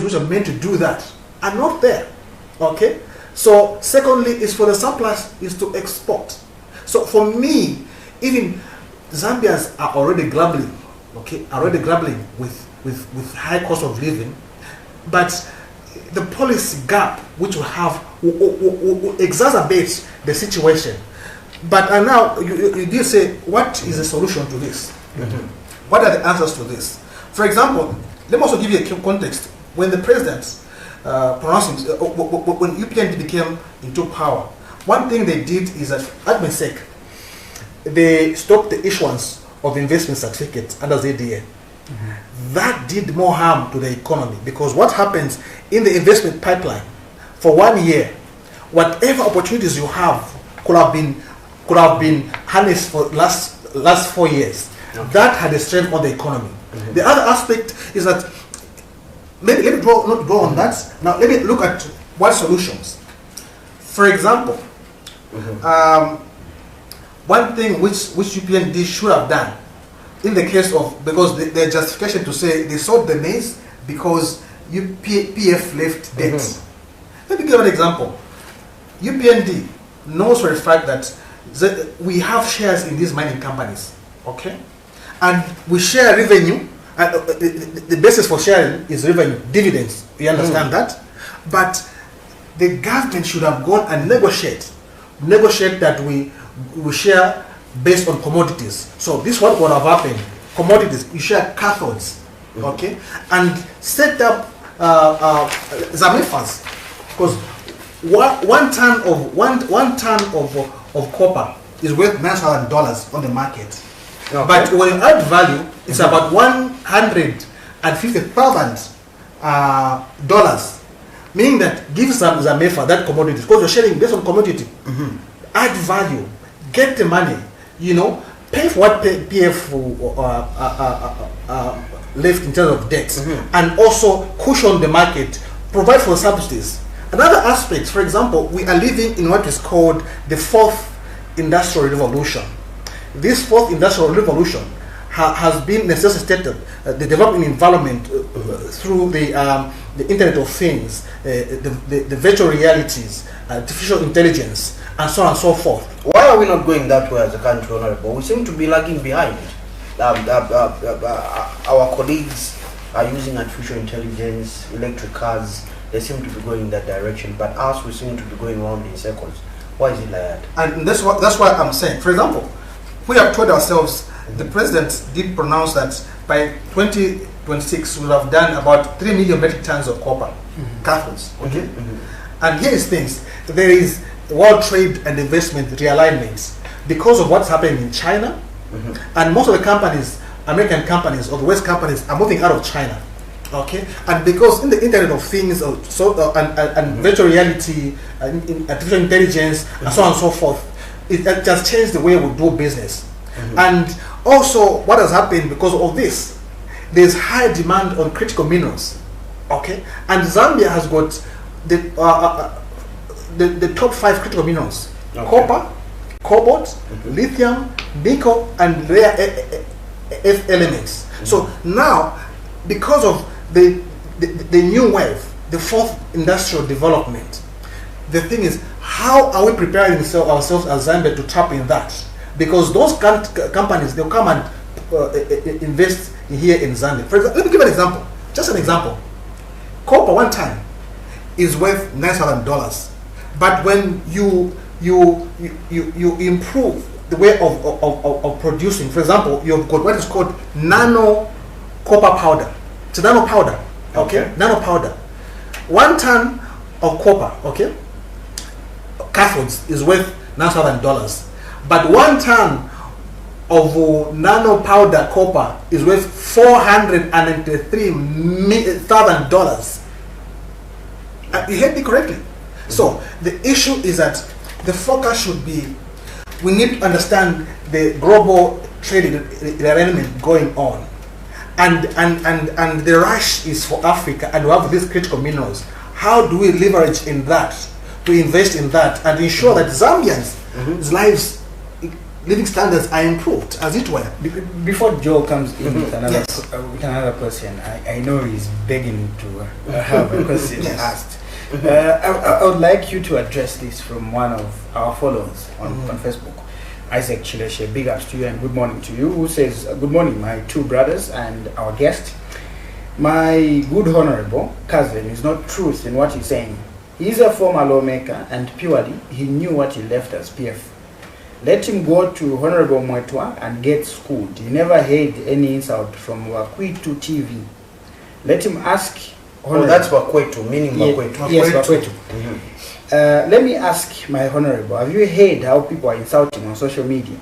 which are meant to do that are not there. Okay? So secondly is for the surplus is to export. So for me, even Zambians are already grappling, with high cost of living, but the policy gap which we have will exacerbate the situation. But now you did say, what is the solution to this? What are the answers to this? For example, let me also give you a context. When the president when UPND became into power, one thing they did is that, at my sake, they stopped the issuance of investment certificates under ZDA. That did more harm to the economy, because what happens in the investment pipeline for 1 year, whatever opportunities you have could have been harnessed for last 4 years. Okay. That had a strain on the economy. The other aspect is that, let me not go on that. Now let me look at what solutions. For example, one thing which UPND should have done in the case of, because the justification to say they sought the maize because PF left debt. Let me give an example. UPND knows for a fact that we have shares in these mining companies, okay, and we share revenue. And the basis for sharing is revenue, dividends. You understand that? But the government should have gone and negotiate that we share based on commodities. So this what would have happened. Commodities, you share cathodes, okay, and set up Zamefas, because one ton of copper is worth $9,000 on the market. Okay. But when you add value, it's about $150,000, meaning that give Zamefa that commodity, because you're sharing based on commodity. Add value, get the money, pay for what PF left in terms of debt, and also cushion the market, provide for subsidies. Another aspect, for example, we are living in what is called the fourth industrial revolution. This fourth industrial revolution has been necessitated, the developing environment through the Internet of Things, the virtual realities, artificial intelligence, and so on and so forth. Why are we not going that way as a country, Honorable? We seem to be lagging behind. Our colleagues are using artificial intelligence, electric cars. They seem to be going in that direction, but us, we seem to be going around in circles. Why is it like that? And that's what I'm saying. For example, we have told ourselves, the president did pronounce that by 2026 we will have done about 3 million metric tons of copper cathodes. Okay, and here is things. There is world trade and investment realignments because of what's happening in China, and most of the companies, American companies or the West companies, are moving out of China. Okay, and because in the Internet of Things, and virtual reality, and artificial intelligence, and so on and so forth, it just changed the way we do business. And also, what has happened because of this, there's high demand on critical minerals. Okay, and Zambia has got the top 5 critical minerals: copper, cobalt, lithium, nickel, and rare earth elements. So now, because of the new wave, the fourth industrial development, the thing is, how are we preparing ourselves as Zambia to tap in that? Because those companies, they'll come and invest here in Zambia. For example, let me give an example. Just an example. Copper 1 ton is worth $9,000, but when you improve the way of producing, for example, you've got what is called nano copper powder. It's a nano powder, okay? Nano powder. 1 ton of copper, okay, cathodes is worth $9,000, but 1 ton of nano powder copper is worth $493,000. You heard me correctly. So the issue is that the focus should be, we need to understand the global trade arrangement going on. And the rush is for Africa, and we have these critical minerals. How do we leverage in that, to invest in that, and ensure that Zambians' lives, living standards are improved, as it were. Before Joe comes in with another question, I know he's begging to have a question asked. I would like you to address this from one of our followers on Facebook. Isaac Chileshe, big ups to you and good morning to you, who says, good morning, my two brothers and our guest. My good honorable cousin is not truth in what he's saying. He's a former lawmaker and purely he knew what he left as PF. Let him go to Honorable Mwetwa and get schooled. He never heard any insult from Wakwitu TV. Let him ask... that's Wakwetu, meaning Wakwetu. Yes, Wakwetu. Let me ask my honorable, have you heard how people are insulting on social media?